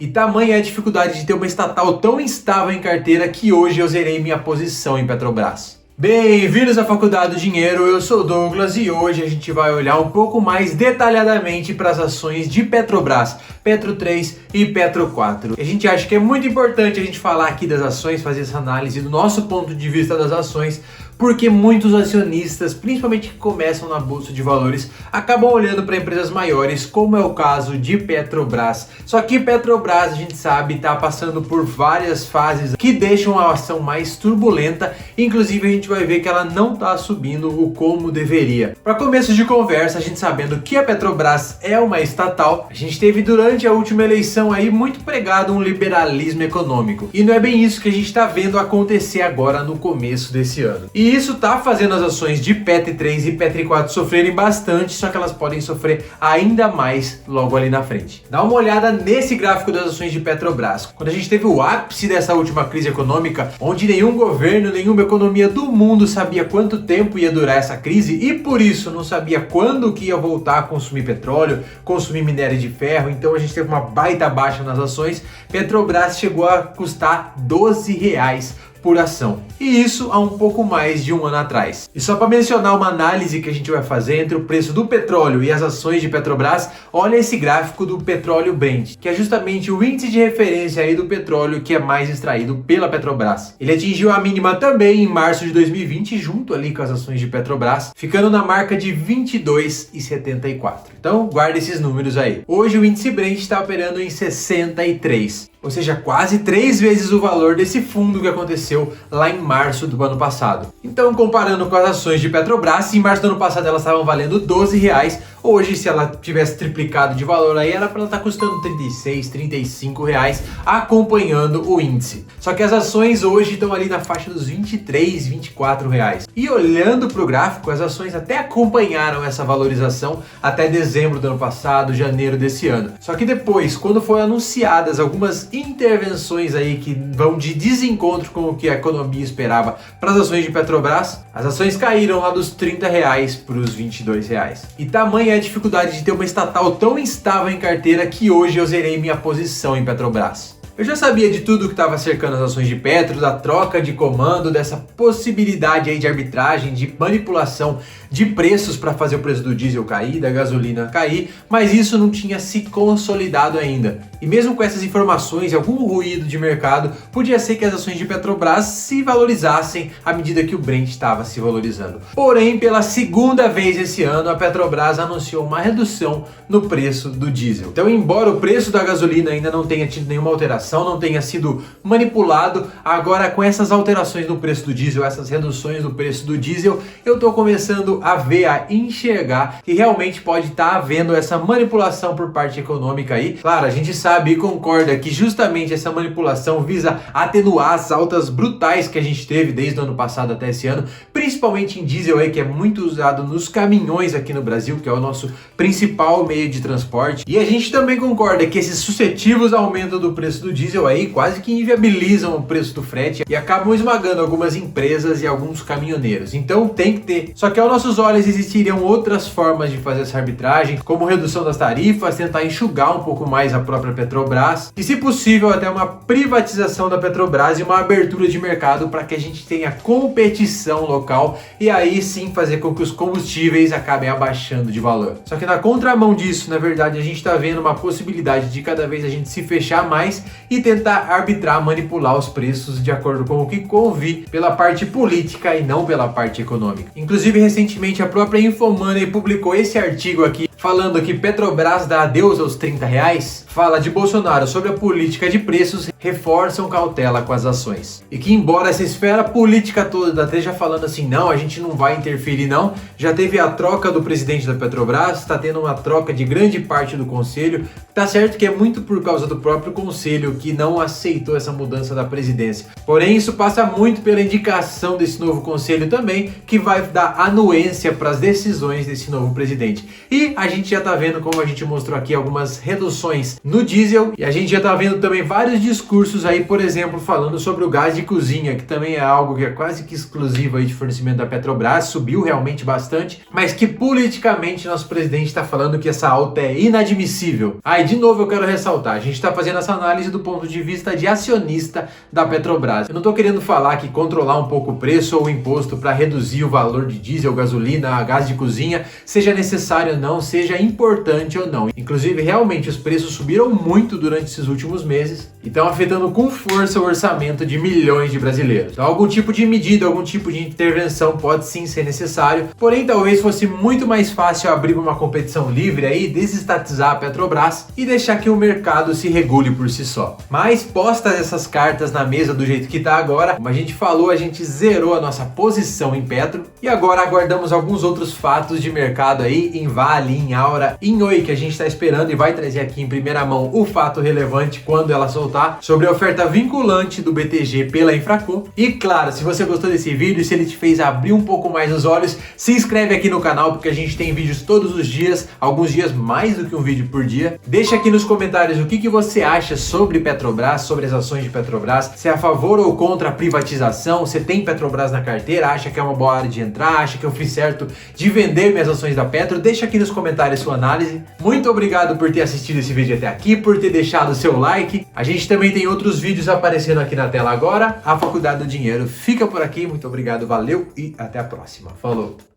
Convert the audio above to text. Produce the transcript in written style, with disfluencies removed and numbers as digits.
E tamanha é a dificuldade de ter uma estatal tão instável em carteira que hoje eu zerei minha posição em Petrobras. Bem-vindos à Faculdade do Dinheiro, eu sou o Douglas e hoje a gente vai olhar um pouco mais detalhadamente para as ações de Petrobras, Petro 3 e Petro 4. A gente acha que é muito importante a gente falar aqui das ações, fazer essa análise do nosso ponto de vista das ações, porque muitos acionistas, principalmente que começam na Bolsa de Valores, acabam olhando para empresas maiores, como é o caso de Petrobras. Só que Petrobras, a gente sabe, está passando por várias fases que deixam a ação mais turbulenta, inclusive a gente vai ver que ela não está subindo o como deveria. Para começo de conversa, a gente sabendo que a Petrobras é uma estatal, a gente teve durante a última eleição aí muito pregado um liberalismo econômico. E não é bem isso que a gente está vendo acontecer agora no começo desse ano. E isso está fazendo as ações de Petro 3 e Petro 4 sofrerem bastante, só que elas podem sofrer ainda mais logo ali na frente. Dá uma olhada nesse gráfico das ações de Petrobras. Quando a gente teve o ápice dessa última crise econômica, onde nenhum governo, nenhuma economia do mundo sabia quanto tempo ia durar essa crise e por isso não sabia quando que ia voltar a consumir petróleo, consumir minério de ferro, então a gente teve uma baita baixa nas ações. Petrobras chegou a custar R$12 por ação. E isso há um pouco mais de um ano atrás. E só para mencionar uma análise que a gente vai fazer entre o preço do petróleo e as ações de Petrobras, olha esse gráfico do petróleo Brent, que é justamente o índice de referência aí do petróleo que é mais extraído pela Petrobras. Ele atingiu a mínima também em março de 2020, junto ali com as ações de Petrobras, ficando na marca de 22,74. Então, guarda esses números aí. Hoje o índice Brent está operando em 63. Ou seja, quase 3 vezes o valor desse fundo que aconteceu lá em março do ano passado. Então, comparando com as ações de Petrobras, em março do ano passado elas estavam valendo R$12, hoje se ela tivesse triplicado de valor aí, era para ela estar custando R$36, R$35, acompanhando o índice. Só que as ações hoje estão ali na faixa dos R$23, R$24. E olhando para o gráfico, as ações até acompanharam essa valorização até dezembro do ano passado, janeiro desse ano. Só que depois, quando foram anunciadas algumas intervenções aí que vão de desencontro com o que a economia esperava para as ações de Petrobras, as ações caíram lá dos R$30 para os R$22. E tamanha é a dificuldade de ter uma estatal tão instável em carteira que hoje eu zerei minha posição em Petrobras. Eu já sabia de tudo que estava cercando as ações de Petro, da troca de comando, dessa possibilidade aí de arbitragem, de manipulação de preços para fazer o preço do diesel cair, da gasolina cair, mas isso não tinha se consolidado ainda. E mesmo com essas informações e algum ruído de mercado, podia ser que as ações de Petrobras se valorizassem à medida que o Brent estava se valorizando. Porém, pela segunda vez esse ano, a Petrobras anunciou uma redução no preço do diesel. Então, embora o preço da gasolina ainda não tenha tido nenhuma alteração, não tenha sido manipulado, agora com essas alterações no preço do diesel, essas reduções no preço do diesel, eu estou começando a ver, a enxergar que realmente pode estar havendo essa manipulação por parte econômica aí. Claro, a gente sabe e concorda que justamente essa manipulação visa atenuar as altas brutais que a gente teve desde o ano passado até esse ano, principalmente em diesel aí, que é muito usado nos caminhões aqui no Brasil, que é o nosso principal meio de transporte. E a gente também concorda que esses sucessivos aumentos do preço do diesel aí quase que inviabilizam o preço do frete e acabam esmagando algumas empresas e alguns caminhoneiros. Então tem que ter. Só que aos nossos olhos existiriam outras formas de fazer essa arbitragem, como redução das tarifas, tentar enxugar um pouco mais a própria Petrobras e, se possível, até uma privatização da Petrobras e uma abertura de mercado para que a gente tenha competição local e aí sim fazer com que os combustíveis acabem abaixando de valor. Só que na contramão disso, na verdade, a gente está vendo uma possibilidade de cada vez a gente se fechar mais e tentar arbitrar, manipular os preços de acordo com o que convir pela parte política e não pela parte econômica. Inclusive, recentemente, a própria Infomoney publicou esse artigo aqui, falando que Petrobras dá adeus aos R$30, fala de Bolsonaro sobre a política de preços, reforçam cautela com as ações. E que embora essa esfera política toda esteja falando assim, não, a gente não vai interferir não, já teve a troca do presidente da Petrobras, está tendo uma troca de grande parte do conselho, tá certo que é muito por causa do próprio conselho que não aceitou essa mudança da presidência. Porém, isso passa muito pela indicação desse novo conselho também, que vai dar anuência para as decisões desse novo presidente. E a gente já tá vendo, como a gente mostrou aqui, algumas reduções no diesel, e a gente já tá vendo também vários discursos aí, por exemplo, falando sobre o gás de cozinha, que também é algo que é quase que exclusivo aí de fornecimento da Petrobras, subiu realmente bastante, mas que politicamente nosso presidente está falando que essa alta é inadmissível. Aí, de novo, eu quero ressaltar, a gente está fazendo essa análise do ponto de vista de acionista da Petrobras. Eu não estou querendo falar que controlar um pouco o preço ou o imposto para reduzir o valor de diesel, gasolina, gás de cozinha, seja necessário ou não, seja importante ou não. Inclusive, realmente, os preços subiram muito durante esses últimos meses e estão afetando com força o orçamento de milhões de brasileiros. Então, algum tipo de medida, algum tipo de intervenção pode sim ser necessário, porém talvez fosse muito mais fácil abrir uma competição livre aí, desestatizar a Petrobras e deixar que o mercado se regule por si só. Mas postas essas cartas na mesa do jeito que tá agora, como a gente falou, a gente zerou a nossa posição em Petro e agora aguardamos alguns outros fatos de mercado aí, em Vale, em Aura, em Oi, que a gente está esperando e vai trazer aqui em primeira mão o fato relevante quando ela soltar, sobre a oferta vinculante do BTG pela Infraco. E claro, se você gostou desse vídeo, se ele te fez abrir um pouco mais os olhos, se inscreve aqui no canal, porque a gente tem vídeos todos os dias, alguns dias mais do que um vídeo por dia. Deixa aqui nos comentários o que você acha sobre Petrobras, sobre as ações de Petrobras, se é a favor ou contra a privatização, você tem Petrobras na carteira, acha que é uma boa hora de entrar, acha que eu fiz certo de vender minhas ações da Petro. Deixa aqui nos comentários sua análise. Muito obrigado por ter assistido esse vídeo até aqui, por ter deixado o seu like. A gente também tem outros vídeos aparecendo aqui na tela agora. A Faculdade do Dinheiro fica por aqui. Muito obrigado, valeu e até a próxima. Falou!